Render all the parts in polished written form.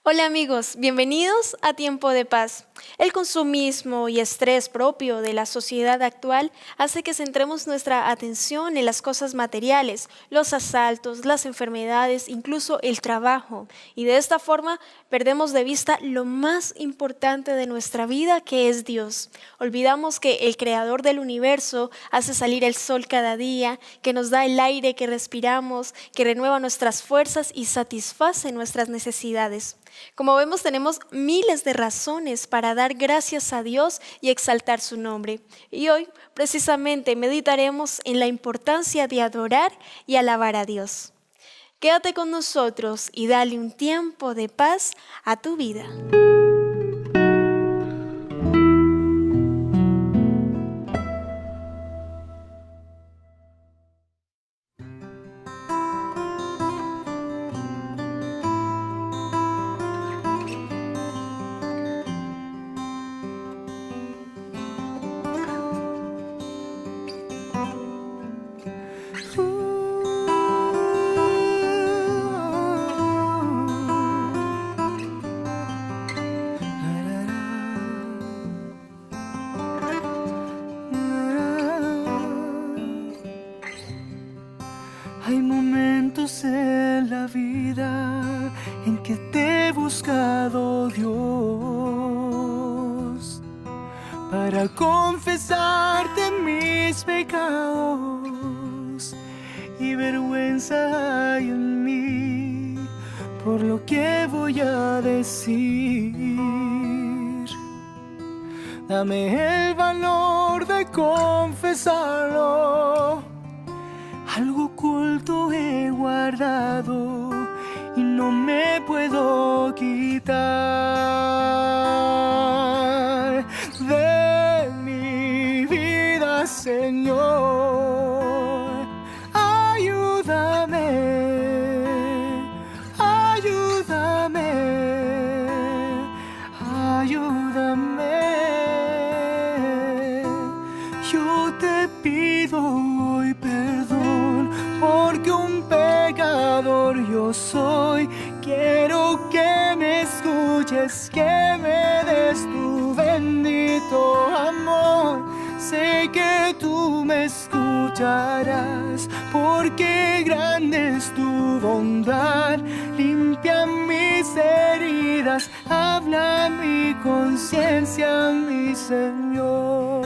Hola amigos, bienvenidos a Tiempo de Paz. El consumismo y estrés propio de la sociedad actual hace que centremos nuestra atención en las cosas materiales, los asaltos, las enfermedades, incluso el trabajo. Y de esta forma perdemos de vista lo más importante de nuestra vida, que es Dios. Olvidamos que el creador del universo hace salir el sol cada día, que nos da el aire que respiramos, que renueva nuestras fuerzas y satisface nuestras necesidades. Como vemos, tenemos miles de razones para dar gracias a Dios y exaltar su nombre. Y hoy, precisamente, meditaremos en la importancia de adorar y alabar a Dios. Quédate con nosotros y dale un tiempo de paz a tu vida. Hay momentos en la vida en que te he buscado, Dios, para confesarte mis pecados, y vergüenza hay en mí por lo que voy a decir. Dame el valor de confesarlo. Algo oculto he guardado y no me puedo quitar de mi vida, Señor. Ayúdame, ayúdame, ayúdame. Yo te pido hoy perdón, porque un pecador yo soy. Quiero que me escuches, que me des tu bendito amor. Sé que tú me escucharás, porque grande es tu bondad. Limpia mis heridas, habla mi conciencia, mi Señor.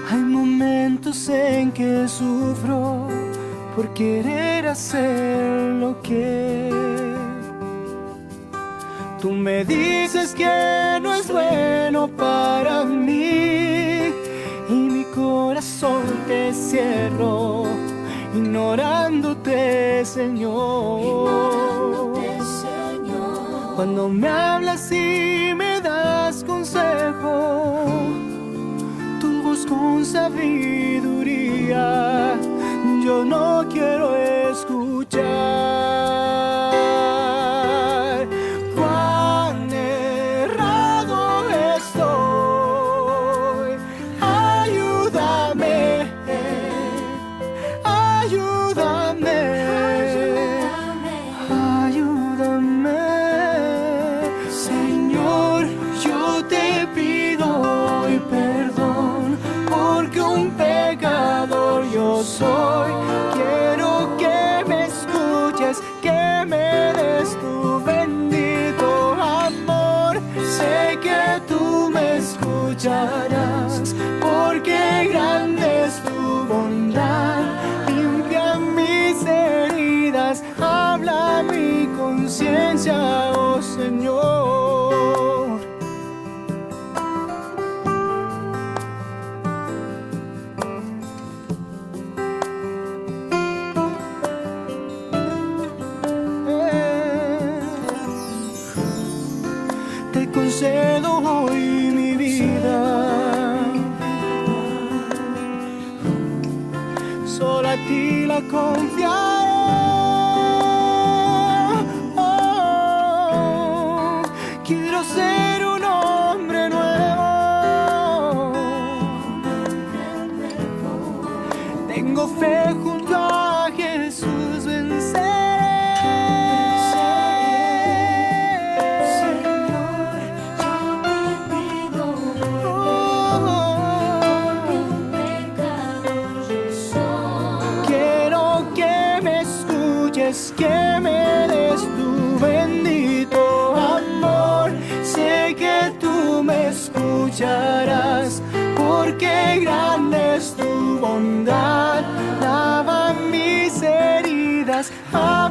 Hay momentos en que sufro por querer hacer lo que tú me dices que no es bueno para mí, y mi corazón te cierro, ignorándote, Señor. Cuando me hablas y me das consejo, tu voz con sabiduría, yo no quiero escuchar. Cuán errado estoy. Ayúdame, ayúdame, ayúdame. Señor, yo te pido hoy perdón, porque un pecador yo soy. Quiero que me escuches, que me des tu bendito amor. Sé que tú me escucharás, porque grande es tu bondad. Limpia mis heridas, habla mi conciencia, oh Señor. Te concedo hoy mi vida, solo a ti la confiaré. Oh,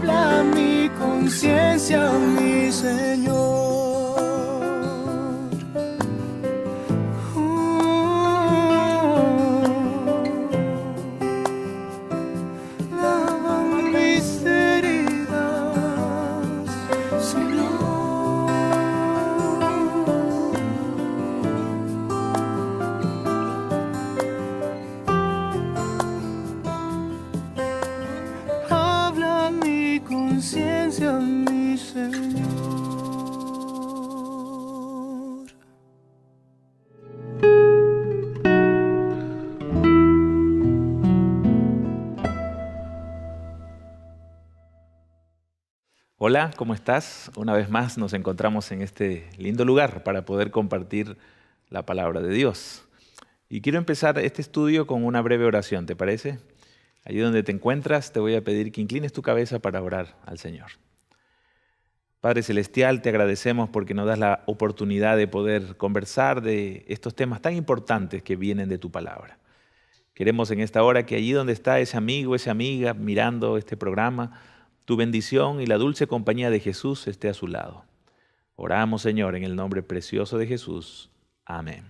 Habla mi conciencia, mi Señor. Lava mis heridas, Señor. Habla mi conciencia, mi Señor. Hola, ¿cómo estás? Una vez más nos encontramos en este lindo lugar para poder compartir la palabra de Dios. Y quiero empezar este estudio con una breve oración, ¿te parece? Allí donde te encuentras te voy a pedir que inclines tu cabeza para orar al Señor. Padre Celestial, te agradecemos porque nos das la oportunidad de poder conversar de estos temas tan importantes que vienen de tu palabra. Queremos en esta hora que allí donde está ese amigo, esa amiga mirando este programa, tu bendición y la dulce compañía de Jesús esté a su lado. Oramos, Señor, en el nombre precioso de Jesús. Amén.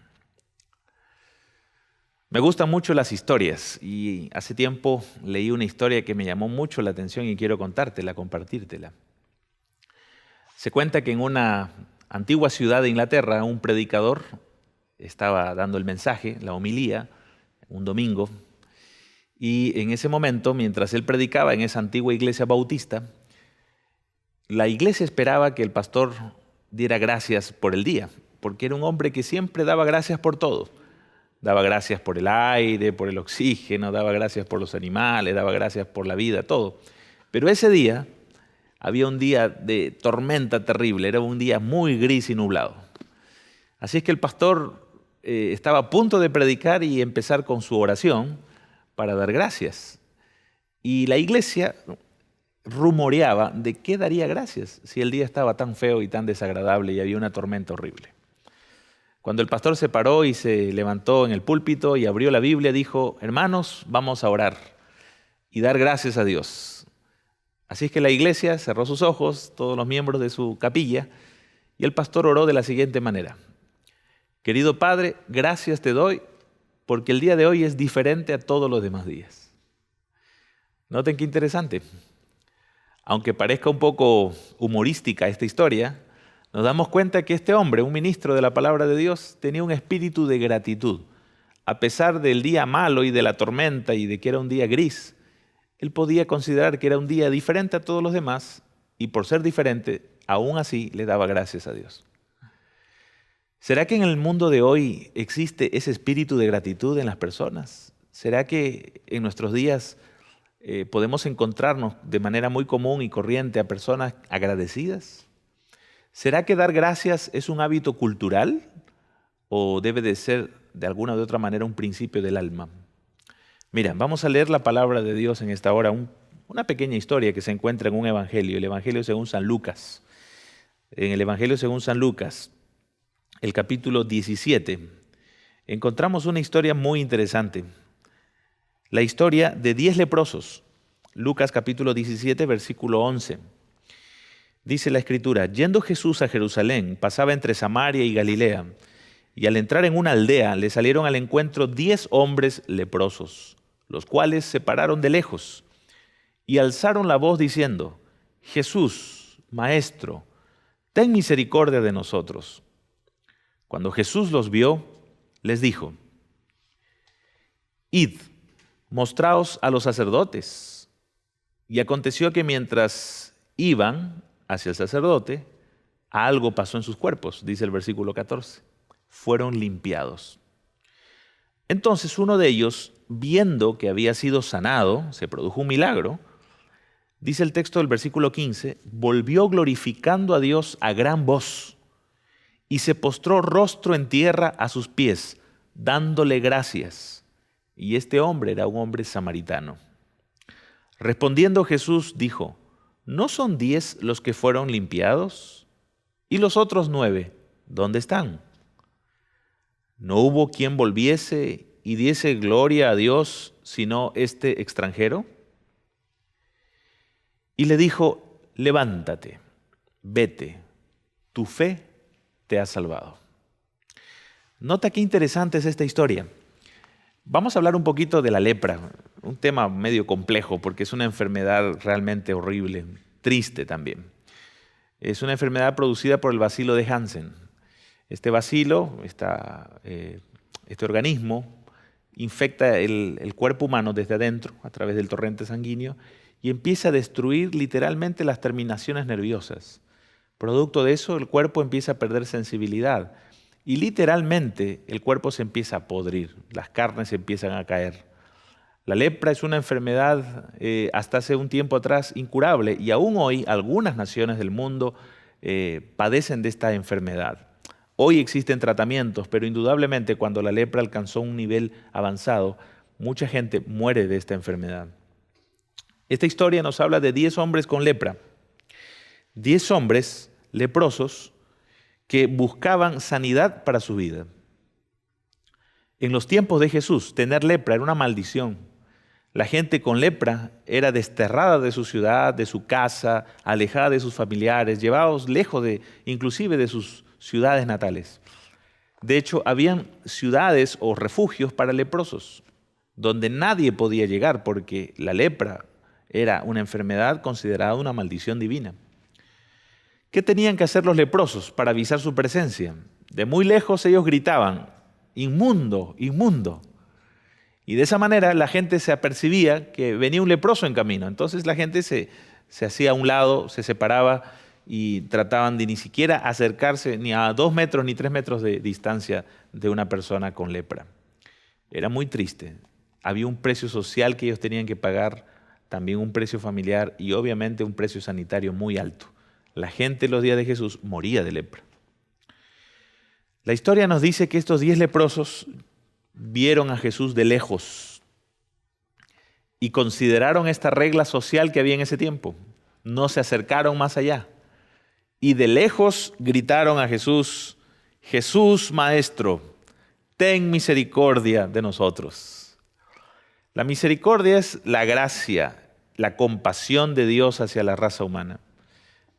Me gustan mucho las historias y hace tiempo leí una historia que me llamó mucho la atención y quiero contártela, compartírtela. Se cuenta que en una antigua ciudad de Inglaterra un predicador estaba dando el mensaje, la homilía, un domingo. Y en ese momento, mientras él predicaba en esa antigua iglesia bautista, la iglesia esperaba que el pastor diera gracias por el día, porque era un hombre que siempre daba gracias por todo. Daba gracias por el aire, por el oxígeno, daba gracias por los animales, daba gracias por la vida, todo. Pero ese día había un día de tormenta terrible, era un día muy gris y nublado. Así es que el pastor estaba a punto de predicar y empezar con su oración para dar gracias. Y la iglesia rumoreaba de qué daría gracias si el día estaba tan feo y tan desagradable y había una tormenta horrible. Cuando el pastor se paró y se levantó en el púlpito y abrió la Biblia, dijo: hermanos, vamos a orar y dar gracias a Dios. Así es que la iglesia cerró sus ojos, todos los miembros de su capilla, y el pastor oró de la siguiente manera: querido Padre, gracias te doy porque el día de hoy es diferente a todos los demás días. Noten qué interesante. Aunque parezca un poco humorística esta historia, nos damos cuenta que este hombre, un ministro de la palabra de Dios, tenía un espíritu de gratitud. A pesar del día malo y de la tormenta y de que era un día gris, él podía considerar que era un día diferente a todos los demás y por ser diferente, aún así le daba gracias a Dios. ¿Será que en el mundo de hoy existe ese espíritu de gratitud en las personas? ¿Será que en nuestros días podemos encontrarnos de manera muy común y corriente a personas agradecidas? ¿Será que dar gracias es un hábito cultural o debe de ser de alguna u otra manera un principio del alma? Mira, vamos a leer la palabra de Dios en esta hora, una pequeña historia que se encuentra en un evangelio, el Evangelio según San Lucas. En el Evangelio según San Lucas, el capítulo 17, encontramos una historia muy interesante. La historia de 10 leprosos. Lucas capítulo 17, versículo 11. Dice la Escritura: yendo Jesús a Jerusalén, pasaba entre Samaria y Galilea, y al entrar en una aldea le salieron al encuentro 10 hombres leprosos, los cuales se pararon de lejos y alzaron la voz diciendo: Jesús, Maestro, ten misericordia de nosotros. Cuando Jesús los vio, les dijo: id, mostraos a los sacerdotes. Y aconteció que mientras iban hacia el sacerdote, algo pasó en sus cuerpos, dice el versículo 14. Fueron limpiados. Entonces uno de ellos, viendo que había sido sanado, se produjo un milagro, dice el texto del versículo 15, volvió glorificando a Dios a gran voz y se postró rostro en tierra a sus pies, dándole gracias. Y este hombre era un hombre samaritano. Respondiendo Jesús dijo: ¿no son 10 los que fueron limpiados? ¿Y los otros 9, dónde están? ¿No hubo quien volviese y diese gloria a Dios sino este extranjero? y le dijo: levántate, vete, tu fe te ha salvado. Nota qué interesante es esta historia. Vamos a hablar un poquito de la lepra, un tema medio complejo porque es una enfermedad realmente horrible, triste también. Es una enfermedad producida por el bacilo de Hansen. Este bacilo, este organismo, infecta el cuerpo humano desde adentro a través del torrente sanguíneo y empieza a destruir literalmente las terminaciones nerviosas. Producto de eso, el cuerpo empieza a perder sensibilidad y literalmente el cuerpo se empieza a podrir, las carnes empiezan a caer. La lepra es una enfermedad hasta hace un tiempo atrás incurable y aún hoy algunas naciones del mundo padecen de esta enfermedad. Hoy existen tratamientos, pero indudablemente cuando la lepra alcanzó un nivel avanzado, mucha gente muere de esta enfermedad. Esta historia nos habla de 10 hombres con lepra, 10 hombres leprosos que buscaban sanidad para su vida. En los tiempos de Jesús, tener lepra era una maldición. La gente con lepra era desterrada de su ciudad, de su casa, alejada de sus familiares, llevados lejos inclusive de sus ciudades natales. De hecho, habían ciudades o refugios para leprosos, donde nadie podía llegar porque la lepra era una enfermedad considerada una maldición divina. ¿Qué tenían que hacer los leprosos para avisar su presencia? De muy lejos ellos gritaban: inmundo, inmundo. Y de esa manera la gente se apercibía que venía un leproso en camino. Entonces la gente se hacía a un lado, se separaba y trataban de ni siquiera acercarse ni a 2 metros ni 3 metros de distancia de una persona con lepra. Era muy triste. Había un precio social que ellos tenían que pagar, también un precio familiar y obviamente un precio sanitario muy alto. La gente en los días de Jesús moría de lepra. La historia nos dice que estos 10 leprosos vieron a Jesús de lejos y consideraron esta regla social que había en ese tiempo. No se acercaron más allá. Y de lejos gritaron a Jesús: Jesús, Maestro, ten misericordia de nosotros. La misericordia es la gracia, la compasión de Dios hacia la raza humana.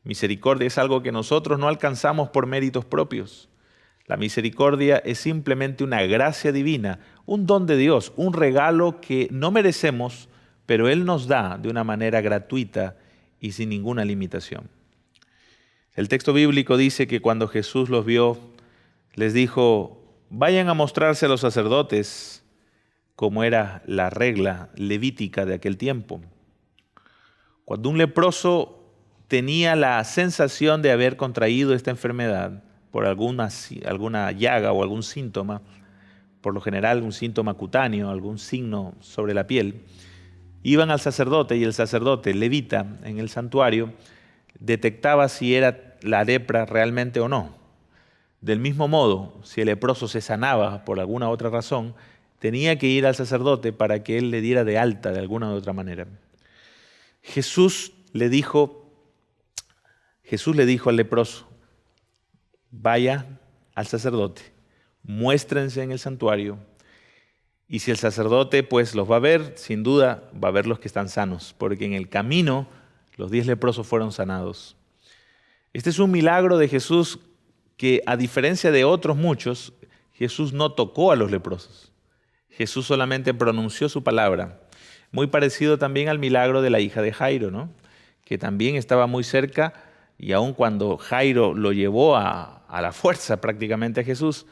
Misericordia es algo que nosotros no alcanzamos por méritos propios. La misericordia es simplemente una gracia divina, un don de Dios, un regalo que no merecemos, pero Él nos da de una manera gratuita y sin ninguna limitación. El texto bíblico dice que cuando Jesús los vio, les dijo: vayan a mostrarse a los sacerdotes, como era la regla levítica de aquel tiempo. Cuando un leproso tenía la sensación de haber contraído esta enfermedad por alguna llaga o algún síntoma, por lo general un síntoma cutáneo, algún signo sobre la piel, iban al sacerdote y el sacerdote levita en el santuario detectaba si era la lepra realmente o no. Del mismo modo, si el leproso se sanaba por alguna otra razón, tenía que ir al sacerdote para que él le diera de alta de alguna u otra manera. Jesús le dijo al leproso: vaya al sacerdote, muéstrense en el santuario, y si el sacerdote pues los va a ver, sin duda va a ver los que están sanos, porque en el camino los 10 leprosos fueron sanados. Este es un milagro de Jesús que, a diferencia de otros muchos, Jesús no tocó a los leprosos. Jesús solamente pronunció su palabra. Muy parecido también al milagro de la hija de Jairo, ¿no? Que también estaba muy cerca, y aun cuando Jairo lo llevó a la fuerza prácticamente a Jesús,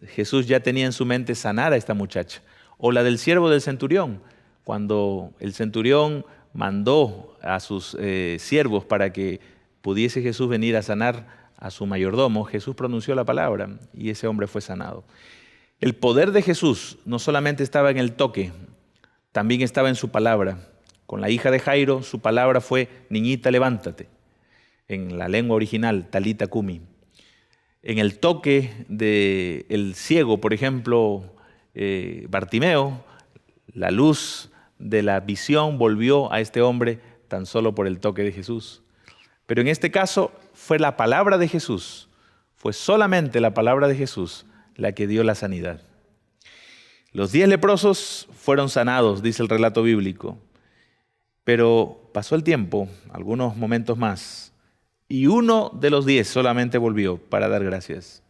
Jesús ya tenía en su mente sanar a esta muchacha. O la del siervo del centurión, cuando el centurión mandó a sus siervos para que pudiese Jesús venir a sanar a su mayordomo, Jesús pronunció la palabra y ese hombre fue sanado. El poder de Jesús no solamente estaba en el toque, también estaba en su palabra. Con la hija de Jairo, su palabra fue: niñita, levántate. En la lengua original, talita cumi. En el toque del ciego, por ejemplo, Bartimeo, la luz de la visión volvió a este hombre tan solo por el toque de Jesús. Pero en este caso fue la palabra de Jesús, fue solamente la palabra de Jesús la que dio la sanidad. Los 10 leprosos fueron sanados, dice el relato bíblico. Pero pasó el tiempo, algunos momentos más, y uno de los 10 solamente volvió para dar gracias.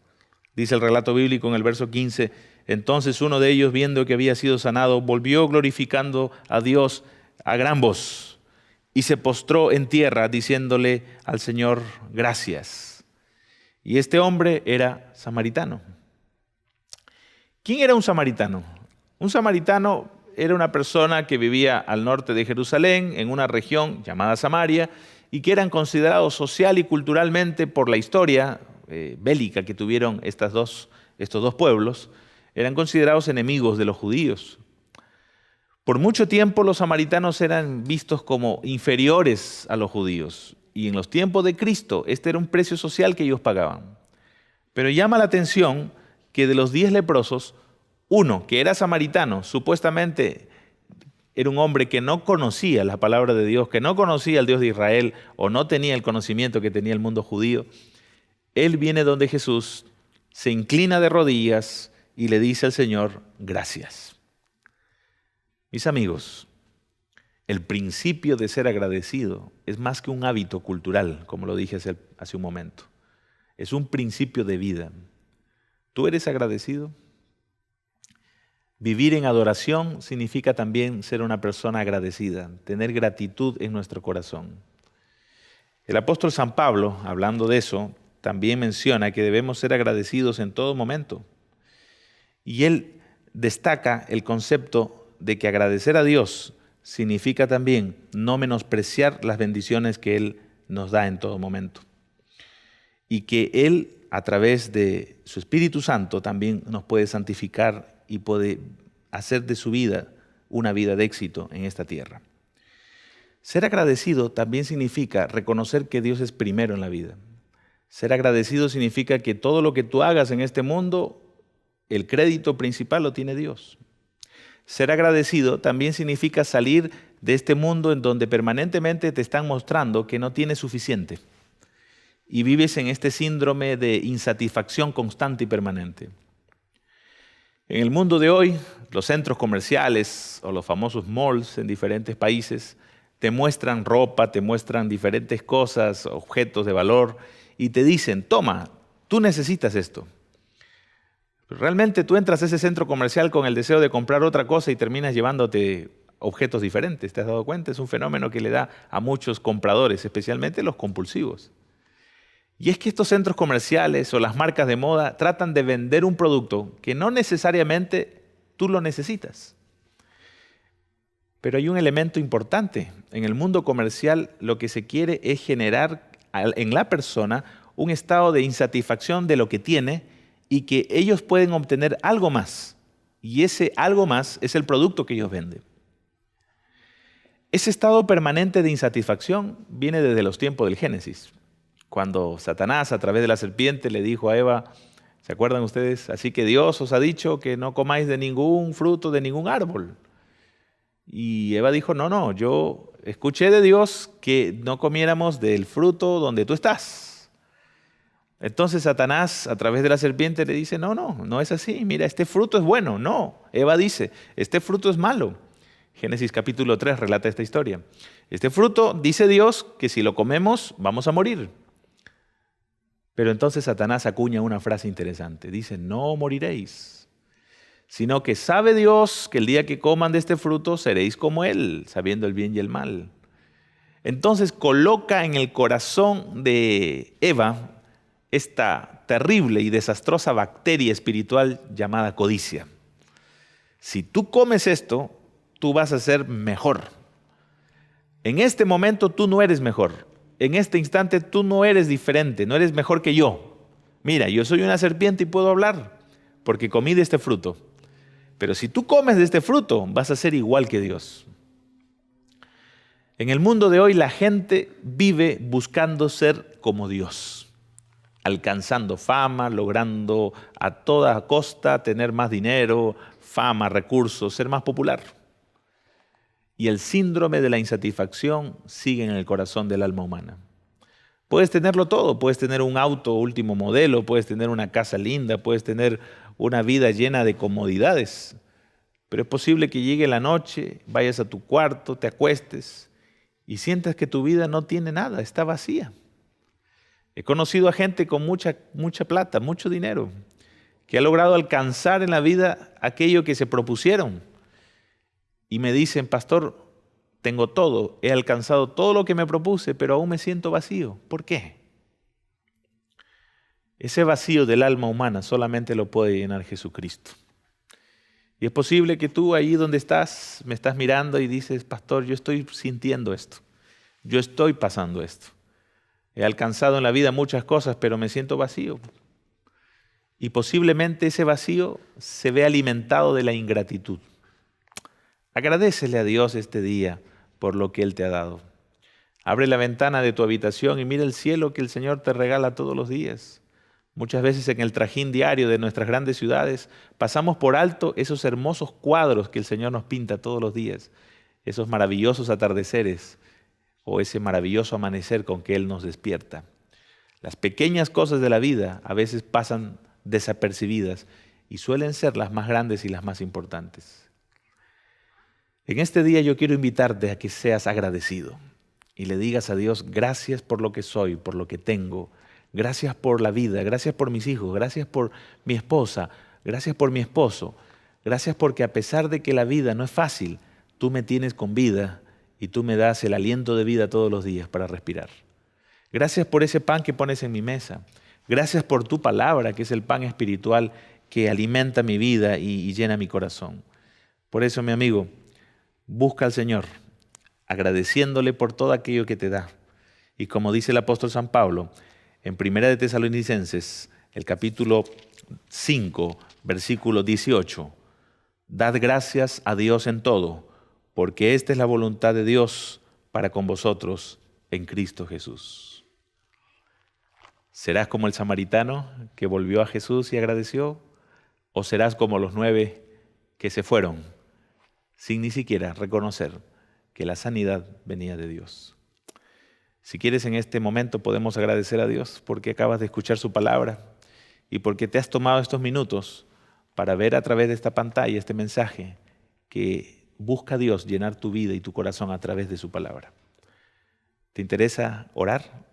Dice el relato bíblico en el verso 15, entonces uno de ellos, viendo que había sido sanado, volvió glorificando a Dios a gran voz y se postró en tierra diciéndole al Señor, gracias. Y este hombre era samaritano. ¿Quién era un samaritano? Un samaritano era una persona que vivía al norte de Jerusalén, en una región llamada Samaria, y que eran considerados social y culturalmente por la historia bélica que tuvieron estos dos pueblos, eran considerados enemigos de los judíos. Por mucho tiempo los samaritanos eran vistos como inferiores a los judíos, y en los tiempos de Cristo este era un precio social que ellos pagaban. Pero llama la atención que de los 10 leprosos, uno que era samaritano, supuestamente era un hombre que no conocía la palabra de Dios, que no conocía al Dios de Israel o no tenía el conocimiento que tenía el mundo judío. Él viene donde Jesús, se inclina de rodillas y le dice al Señor, gracias. Mis amigos, el principio de ser agradecido es más que un hábito cultural, como lo dije hace un momento. Es un principio de vida. ¿Tú eres agradecido? Vivir en adoración significa también ser una persona agradecida, tener gratitud en nuestro corazón. El apóstol San Pablo, hablando de eso, también menciona que debemos ser agradecidos en todo momento. Y él destaca el concepto de que agradecer a Dios significa también no menospreciar las bendiciones que Él nos da en todo momento. Y que Él, a través de su Espíritu Santo, también nos puede santificar y puede hacer de su vida una vida de éxito en esta tierra. Ser agradecido también significa reconocer que Dios es primero en la vida. Ser agradecido significa que todo lo que tú hagas en este mundo, el crédito principal lo tiene Dios. Ser agradecido también significa salir de este mundo en donde permanentemente te están mostrando que no tienes suficiente y vives en este síndrome de insatisfacción constante y permanente. En el mundo de hoy, los centros comerciales o los famosos malls en diferentes países te muestran ropa, te muestran diferentes cosas, objetos de valor y te dicen, toma, tú necesitas esto. Realmente tú entras a ese centro comercial con el deseo de comprar otra cosa y terminas llevándote objetos diferentes. ¿Te has dado cuenta? Es un fenómeno que le da a muchos compradores, especialmente los compulsivos. Y es que estos centros comerciales o las marcas de moda tratan de vender un producto que no necesariamente tú lo necesitas. Pero hay un elemento importante. En el mundo comercial lo que se quiere es generar en la persona un estado de insatisfacción de lo que tiene y que ellos pueden obtener algo más. Y ese algo más es el producto que ellos venden. Ese estado permanente de insatisfacción viene desde los tiempos del Génesis. Cuando Satanás, a través de la serpiente, le dijo a Eva, ¿se acuerdan ustedes? Así que Dios os ha dicho que no comáis de ningún fruto, de ningún árbol. Y Eva dijo, no, yo escuché de Dios que no comiéramos del fruto donde tú estás. Entonces Satanás, a través de la serpiente, le dice, no es así. Mira, este fruto es bueno. No, Eva dice, este fruto es malo. Génesis capítulo 3 relata esta historia. Este fruto, dice Dios, que si lo comemos vamos a morir. Pero entonces Satanás acuña una frase interesante. Dice, no moriréis, sino que sabe Dios que el día que coman de este fruto seréis como Él, sabiendo el bien y el mal. Entonces coloca en el corazón de Eva esta terrible y desastrosa bacteria espiritual llamada codicia. Si tú comes esto, tú vas a ser mejor. En este momento tú no eres mejor. En este instante tú no eres diferente, no eres mejor que yo. Mira, yo soy una serpiente y puedo hablar porque comí de este fruto. Pero si tú comes de este fruto, vas a ser igual que Dios. En el mundo de hoy la gente vive buscando ser como Dios, alcanzando fama, logrando a toda costa tener más dinero, fama, recursos, ser más popular. Y el síndrome de la insatisfacción sigue en el corazón del alma humana. Puedes tenerlo todo, puedes tener un auto último modelo, puedes tener una casa linda, puedes tener una vida llena de comodidades. Pero es posible que llegue la noche, vayas a tu cuarto, te acuestes y sientes que tu vida no tiene nada, está vacía. He conocido a gente con mucha plata, mucho dinero, que ha logrado alcanzar en la vida aquello que se propusieron. Y me dicen, pastor, tengo todo, he alcanzado todo lo que me propuse, pero aún me siento vacío. ¿Por qué? Ese vacío del alma humana solamente lo puede llenar Jesucristo. Y es posible que tú ahí donde estás, me estás mirando y dices, pastor, yo estoy sintiendo esto, yo estoy pasando esto. He alcanzado en la vida muchas cosas, pero me siento vacío. Y posiblemente ese vacío se ve alimentado de la ingratitud. Agradécele a Dios este día por lo que Él te ha dado. Abre la ventana de tu habitación y mira el cielo que el Señor te regala todos los días. Muchas veces en el trajín diario de nuestras grandes ciudades pasamos por alto esos hermosos cuadros que el Señor nos pinta todos los días, esos maravillosos atardeceres o ese maravilloso amanecer con que Él nos despierta. Las pequeñas cosas de la vida a veces pasan desapercibidas y suelen ser las más grandes y las más importantes. En este día yo quiero invitarte a que seas agradecido y le digas a Dios, gracias por lo que soy, por lo que tengo, gracias por la vida, gracias por mis hijos, gracias por mi esposa, gracias por mi esposo, gracias porque a pesar de que la vida no es fácil, tú me tienes con vida y tú me das el aliento de vida todos los días para respirar. Gracias por ese pan que pones en mi mesa, gracias por tu palabra que es el pan espiritual que alimenta mi vida y llena mi corazón. Por eso, mi amigo, busca al Señor, agradeciéndole por todo aquello que te da. Y como dice el apóstol San Pablo, en 1 de Tesalonicenses, el capítulo 5, versículo 18, dad gracias a Dios en todo, porque esta es la voluntad de Dios para con vosotros en Cristo Jesús. ¿Serás como el samaritano que volvió a Jesús y agradeció? ¿O serás como los 9 que se fueron sin ni siquiera reconocer que la sanidad venía de Dios? Si quieres, en este momento podemos agradecer a Dios porque acabas de escuchar su palabra y porque te has tomado estos minutos para ver a través de esta pantalla este mensaje que busca a Dios llenar tu vida y tu corazón a través de su palabra. ¿Te interesa orar?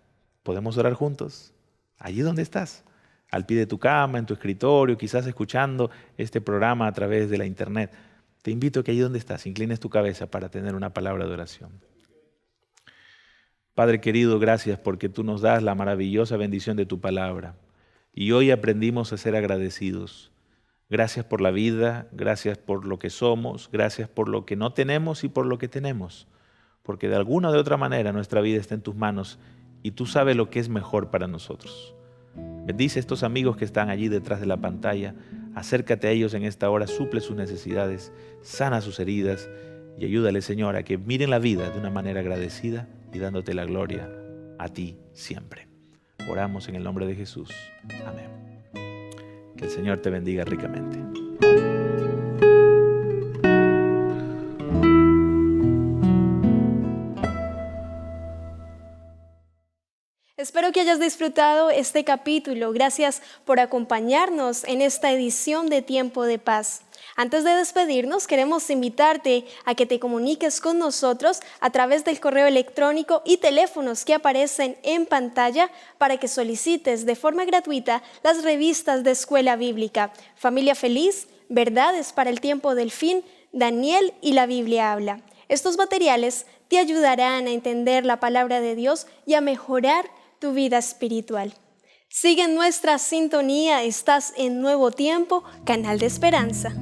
¿Podemos orar juntos? Allí donde estás, al pie de tu cama, en tu escritorio, quizás escuchando este programa a través de la internet. Te invito a que allí donde estás, inclines tu cabeza para tener una palabra de oración. Padre querido, gracias porque tú nos das la maravillosa bendición de tu palabra. Y hoy aprendimos a ser agradecidos. Gracias por la vida, gracias por lo que somos, gracias por lo que no tenemos y por lo que tenemos. Porque de alguna o de otra manera nuestra vida está en tus manos y tú sabes lo que es mejor para nosotros. Bendice a estos amigos que están allí detrás de la pantalla. Acércate a ellos en esta hora, suple sus necesidades, sana sus heridas y ayúdale, Señor, a que miren la vida de una manera agradecida y dándote la gloria a ti siempre. Oramos en el nombre de Jesús. Amén. Que el Señor te bendiga ricamente. Espero que hayas disfrutado este capítulo. Gracias por acompañarnos en esta edición de Tiempo de Paz. Antes de despedirnos, queremos invitarte a que te comuniques con nosotros a través del correo electrónico y teléfonos que aparecen en pantalla para que solicites de forma gratuita las revistas de Escuela Bíblica, Familia Feliz, Verdades para el Tiempo del Fin, Daniel y la Biblia Habla. Estos materiales te ayudarán a entender la palabra de Dios y a mejorar tu vida espiritual. Sigue en nuestra sintonía, estás en Nuevo Tiempo, canal de esperanza.